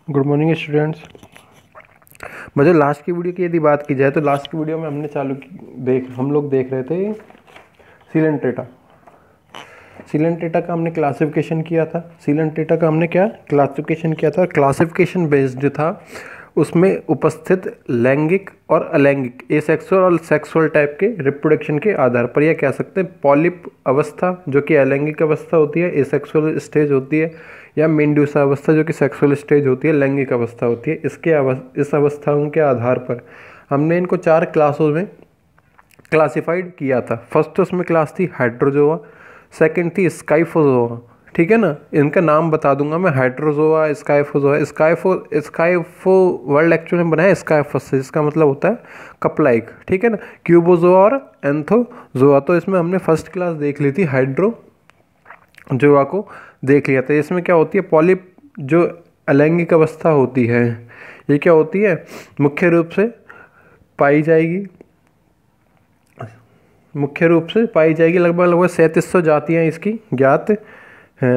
Good morning students. मुझे last की video की यदि बात की जाए तो लास्ट की वीडियो में हमने हम लोग देख रहे थे सीलेंट डेटा। सीलेंट डेटा का हमने क्लासिफिकेशन किया था। सीलेंट डेटा का हमने क्या क्लासिफिकेशन किया था। क्लासिफिकेशन बेस्ड जो था उसमें उपस्थित लैंगिक और अलैंगिक एसेक्सुअल और सेक्सुअल टाइप के रिप्रोडक्शन के आधार पर यह कह सकते हैं पॉलिप अवस्था जो कि अलैंगिक अवस्था होती है, एसेक्सुअल स्टेज होती है, या मेंड्यूसा अवस्था जो कि सेक्सुअल स्टेज होती है, लैंगिक अवस्था होती है। इस अवस्थाओं के आधार पर हमने इनको 4 क्लासों में क्लासिफाइड किया था। फर्स्ट उसमें क्लास थी हाइड्रोजोआ, सेकंड थी स्काइफोजोआ। ठीक है ना, इनका नाम बता दूंगा मैं, हाइड्रोजोआ, स्काइफोजोआ। स्काइफो वर्ड एक्चुअली में बना है स्काइफस से, जिसका मतलब होता है कपलाइक। ठीक है ना, क्यूबोजोआ और एंथोजोआ। तो इसमें हमने फर्स्ट क्लास देख ली थी, हाइड्रोजोआ को देख लिया था। इसमें क्या होती है, पॉलिप जो अलैंगिक अवस्था होती है, ये क्या होती है, मुख्य रूप से पाई जाएगी लगभग लगभग 3700 जातियाँ इसकी ज्ञात हैं।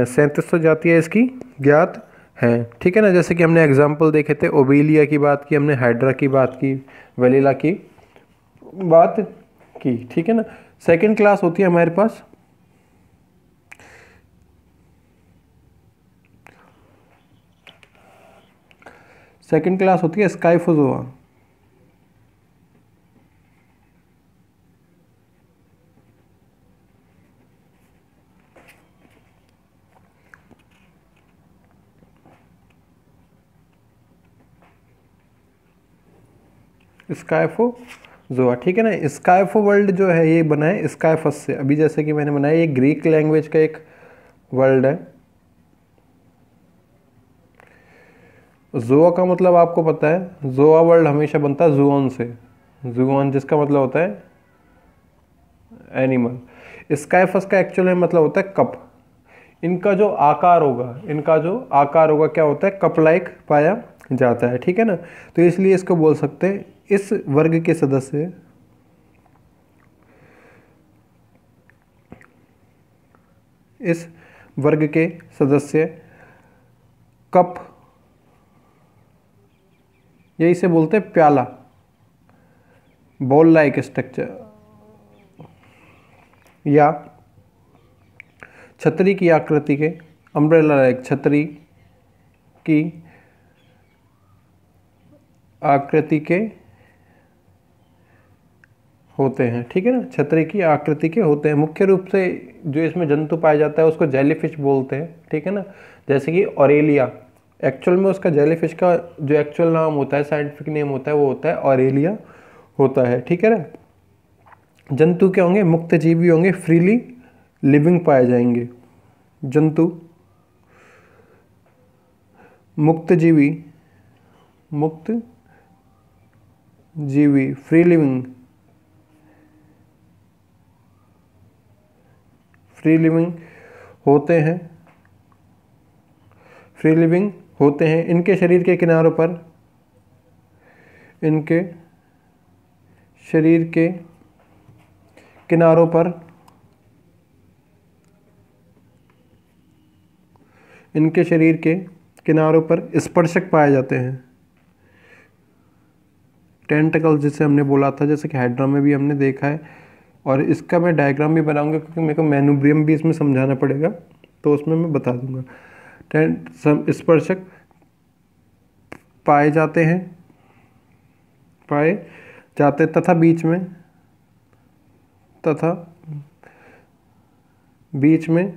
3700 जातियाँ इसकी ज्ञात हैं। ठीक है ना, जैसे कि हमने एग्जाम्पल देखे थे, ओबेलिया की बात की हमने, हाइड्रा की बात की, वेलिला की बात की। ठीक है ना, सेकंड क्लास होती है हमारे पास स्काइफोजोआ। स्काइफोजोआ। ठीक है ना, स्काइफो वर्ल्ड जो है ये बना है स्काइफस से। अभी जैसे कि मैंने बनाया, ये ग्रीक लैंग्वेज का एक वर्ल्ड है। जोआ का मतलब आपको पता है, जोआ वर्ल्ड हमेशा बनता है जूऑन से। जूऑन जिसका मतलब होता है एनिमल। स्काइफस का एक्चुअल में मतलब होता है कप। इनका जो आकार होगा क्या होता है, कप लाइक पाया जाता है। ठीक है ना, तो इसलिए इसको बोल सकते हैं इस वर्ग के सदस्य कप, यही से बोलते हैं प्याला, बॉल लाइक स्ट्रक्चर, या छतरी की आकृति के, अम्ब्रेला लाइक छतरी की आकृति के होते हैं। ठीक है ना, छतरी की आकृति के होते हैं। मुख्य रूप से जो इसमें जंतु पाया जाता है उसको जेलीफिश बोलते हैं। ठीक है ना, जैसे कि ऑरेलिया, एक्चुअल में उसका जेलीफिश का जो एक्चुअल नाम होता है, साइंटिफिक नेम होता है, वो होता है ऑरेलिया होता है। ठीक है ना, जंतु क्या होंगे, मुक्त जीवी होंगे, फ्रीली लिविंग पाए जाएंगे। जंतु मुक्त जीवी फ्री लिविंग होते हैं। इनके शरीर के किनारों पर स्पर्शक पाए जाते हैं, टेंटकल जिसे हमने बोला था, जैसे कि हाइड्रा में भी हमने देखा है। और इसका मैं डायग्राम भी बनाऊंगा क्योंकि मेरे को मैनुब्रियम भी इसमें समझाना पड़ेगा, तो उसमें मैं बता दूंगा। स्पर्शक पाए जाते तथा बीच में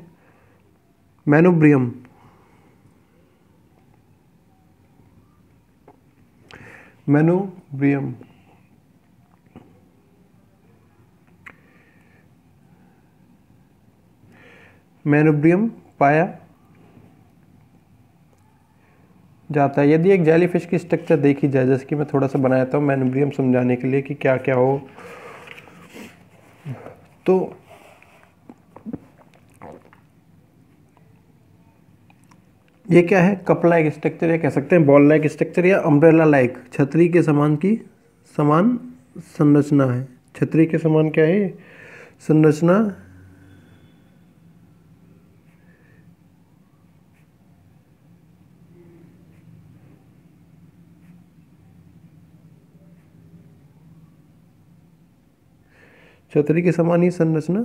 मैनुब्रियम पाया जाता है। यदि एक जेलीफिश की स्ट्रक्चर देखी जाए, जैसे कि मैं थोड़ा सा बनाया था मैनुब्रियम समझाने के लिए कि क्या क्या हो, तो ये क्या है, कप लाइक स्ट्रक्चर, या कह सकते हैं बॉल लाइक स्ट्रक्चर, या अम्ब्रेला लाइक, छतरी के समान संरचना है। छतरी के समान क्या है, संरचना छतरी के समान ही संरचना।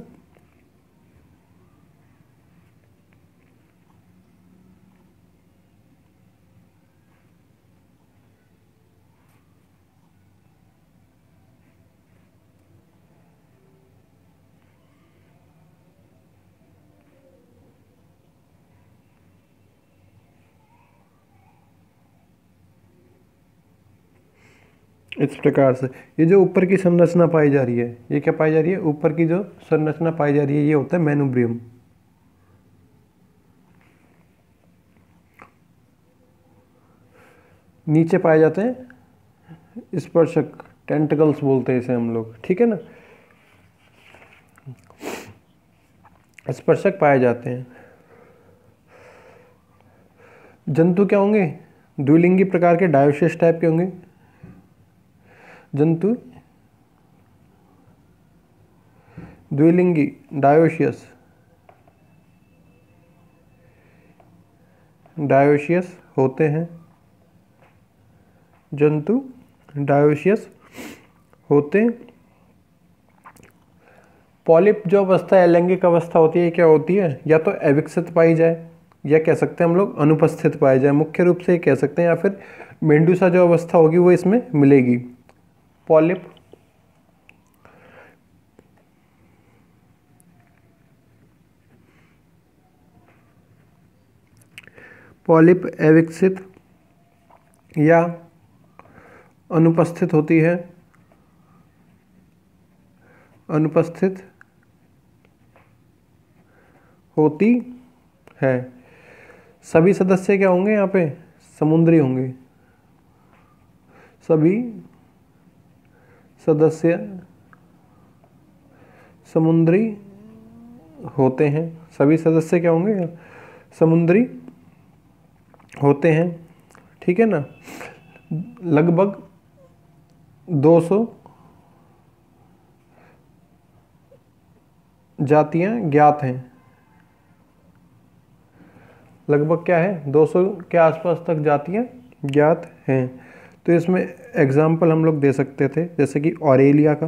इस प्रकार से ये जो ऊपर की संरचना पाई जा रही है, ये क्या पाई जा रही है, ऊपर की जो संरचना पाई जा रही है ये होता है मेनुब्रियम। नीचे पाए जाते हैं स्पर्शक, टेंटिकल्स बोलते हैं इसे हम लोग, ठीक है ना। स्पर्शक पाए जाते हैं। जंतु क्या होंगे, द्विलिंगी प्रकार के, डायोशियस टाइप के होंगे जंतु, द्विलिंगी डायोशियस, डायोशियस होते हैं जंतु, डायोशियस होते हैं। पॉलिप जो अवस्था है, लैंगिक अवस्था होती है, क्या होती है, या तो अविकसित पाई जाए या कह सकते हैं हम लोग अनुपस्थित पाई जाए, मुख्य रूप से कह सकते हैं, या फिर मेंडूसा जो अवस्था होगी वो इसमें मिलेगी। पॉलिप पॉलिप अविकसित या अनुपस्थित होती है, अनुपस्थित होती है। सभी सदस्य क्या होंगे यहाँ पे, समुद्री होंगे, सभी सदस्य समुद्री होते हैं, सभी सदस्य क्या होंगे, समुद्री होते हैं, ठीक है ना। लगभग 200 जातियां ज्ञात हैं, लगभग क्या है 200 के आसपास तक जातियां ज्ञात हैं। तो इसमें एग्जाम्पल हम लोग दे सकते थे, जैसे कि ऑरेलिया का,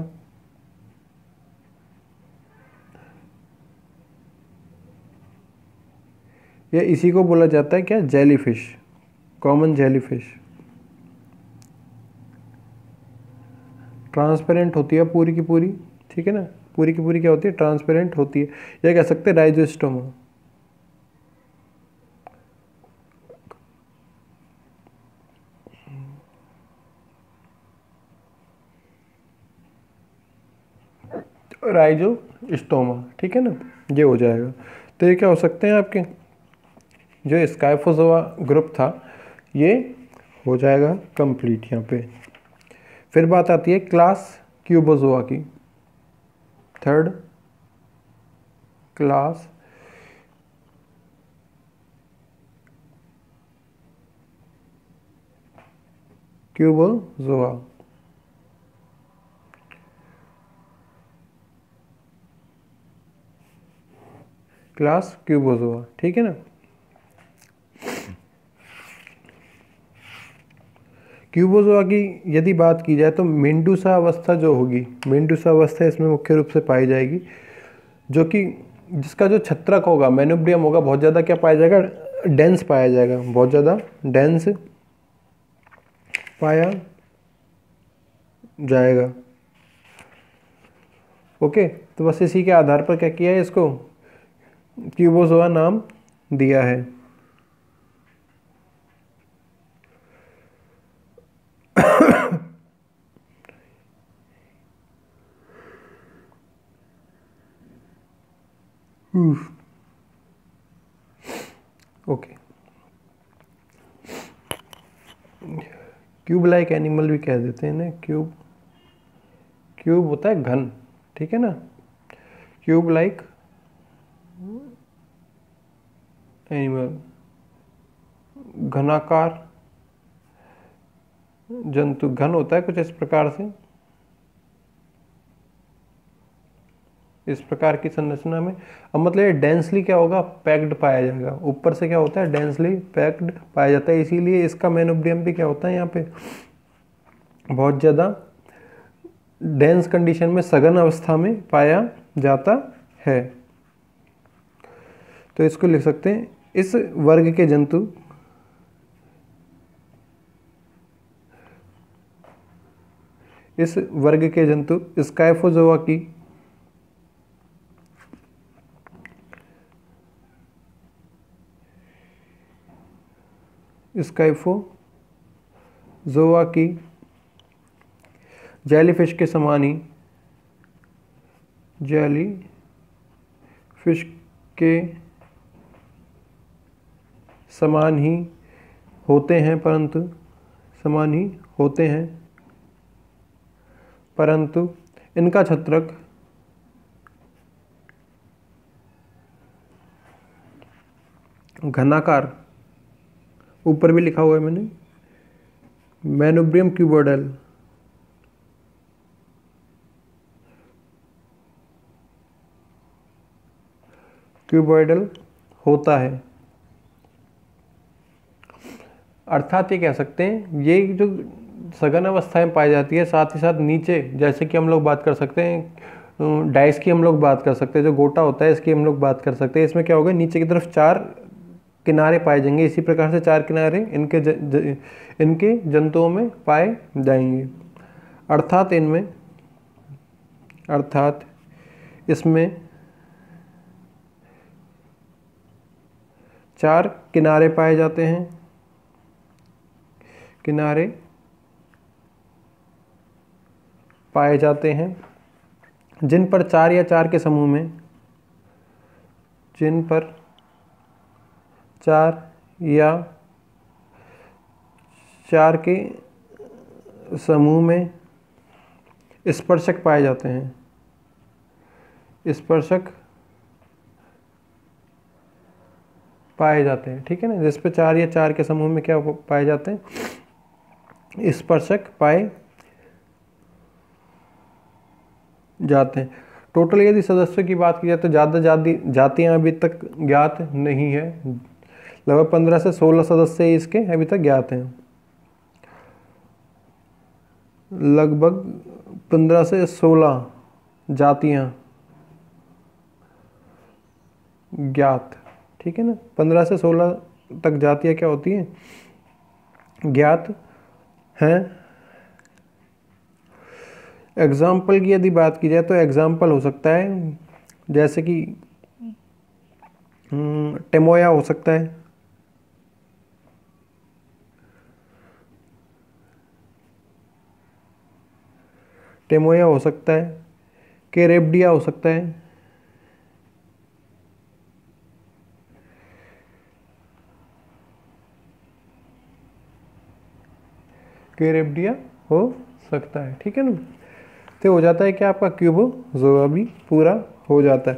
या इसी को बोला जाता है क्या, जेलीफिश, कॉमन जेलीफिश। ट्रांसपेरेंट होती है पूरी की पूरी, ठीक है ना, पूरी की पूरी क्या होती है, ट्रांसपेरेंट होती है। या कह सकते हैं राइजोस्टोमा, राइजोस्टोमा, ठीक है ना, ये हो जाएगा। तो ये क्या हो सकते हैं आपके, जो स्काइफोजोआ ग्रुप था ये हो जाएगा कंप्लीट यहाँ पे। फिर बात आती है क्लास क्यूबोजोआ की, थर्ड क्लास क्यूबोजोआ। क्लास क्यूबोजोआ, ठीक है ना। क्यूबोजोआ की यदि बात की जाए तो मेंडूसा अवस्था जो होगी, मेंडूसा अवस्था इसमें मुख्य रूप से पाई जाएगी, जो कि जिसका जो छत्रक होगा, मेनुब्रियम होगा, बहुत ज़्यादा क्या पाया जाएगा, डेंस पाया जाएगा, बहुत ज़्यादा डेंस पाया जाएगा। ओके, तो बस इसी के आधार पर क्या किया है, इसको क्यूबोजोआ नाम दिया है। ओके, क्यूब लाइक एनिमल भी कह देते हैं ना, क्यूब, क्यूब होता है घन, ठीक है ना, क्यूब लाइक एनिमल, घनाकार जंतु, घन होता है कुछ इस प्रकार से, इस प्रकार की संरचना में। अब मतलब ये डेंसली क्या होगा, पैक्ड पाया जाएगा, ऊपर से क्या होता है, डेंसली पैक्ड पाया जाता है, इसीलिए इसका मेनुब्रियम भी क्या होता है यहाँ पे बहुत ज़्यादा डेंस कंडीशन में सघन अवस्था में पाया जाता है। तो इसको लिख सकते हैं, इस वर्ग के जंतु स्काइफोजोआ की जेलीफिश के समान ही होते हैं, परंतु इनका छत्रक घनाकार, ऊपर भी लिखा हुआ है मैंने, मैनुब्रियम क्यूबॉइडल होता है। अर्थात ये कह सकते हैं, ये जो सघन अवस्था में पाई जाती है, साथ ही साथ नीचे, जैसे कि हम लोग बात कर सकते हैं डाइस की, हम लोग बात कर सकते हैं, जो गोटा होता है इसकी हम लोग बात कर सकते हैं। इसमें क्या होगा, नीचे की तरफ 4 किनारे पाए जाएंगे। इसी प्रकार से 4 किनारे इनके जंतुओं में पाए जाएंगे। अर्थात इसमें 4 किनारे पाए जाते हैं, जिन पर 4 या 4 के समूह में स्पर्शक पाए जाते हैं। ठीक है ना, जिस पे 4 या 4 के समूह में क्या पाए जाते हैं, स्पर्शक पाए जाते हैं। टोटल यदि सदस्यों की बात की जाए तो ज़्यादा जातियाँ अभी तक ज्ञात नहीं है। लगभग 15 से 16 सदस्य इसके अभी तक ज्ञात हैं। लगभग 15 से 16 जातियाँ ज्ञात, ठीक है ना, 15 से 16 तक जातियाँ क्या होती हैं, ज्ञात हैं। एग्जाम्पल की यदि बात की जाए तो एग्जाम्पल हो सकता है, जैसे कि टेमोया हो सकता है, केरेब्डिया हो सकता है, ठीक है ना। तो हो जाता है कि आपका क्यूबोजोआ भी पूरा हो जाता है।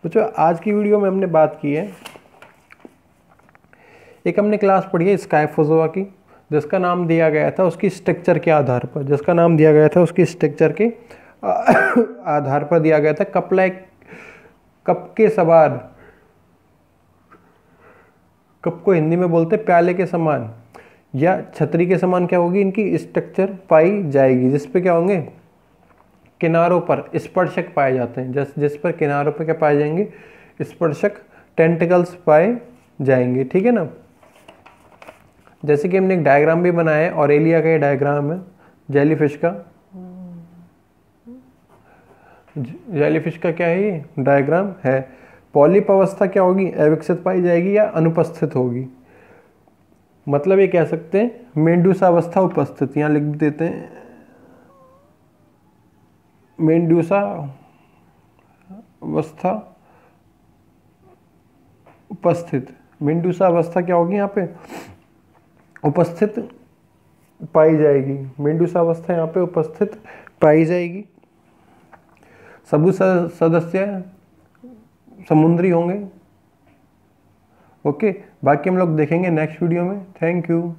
बच्चों, आज की वीडियो में हमने बात की है, एक हमने क्लास पढ़ी है स्काइफोजोआ की, जिसका नाम दिया गया था उसकी स्ट्रक्चर के आधार पर, दिया गया था कप के सवार, कप को हिंदी में बोलते प्याले के समान या छतरी के समान क्या होगी, इनकी स्ट्रक्चर पाई जाएगी, जिस पे क्या होंगे, किनारों पर स्पर्शक पाए जाते हैं। जिस पर किनारों पर क्या पाए जाएंगे, स्पर्शक, टेंटिकल्स पाए जाएंगे, ठीक है ना। जैसे कि हमने एक डायग्राम भी बनाया है, ऑरेलिया का ये डायग्राम है जेलीफिश का क्या है, ये डायग्राम है। पॉलिप अवस्था क्या होगी, अविकसित पाई जाएगी या अनुपस्थित होगी। मतलब ये कह सकते हैं मेंडूसा अवस्था उपस्थित, यहाँ लिख देते हैं मेंडूसा अवस्था उपस्थित। मेंडूसा अवस्था क्या होगी, यहाँ पे उपस्थित पाई जाएगी, मेंडूसा अवस्था यहाँ पे उपस्थित पाई जाएगी। सभी सदस्य समुद्री होंगे। ओके, बाकी हम लोग देखेंगे नेक्स्ट वीडियो में। Thank you.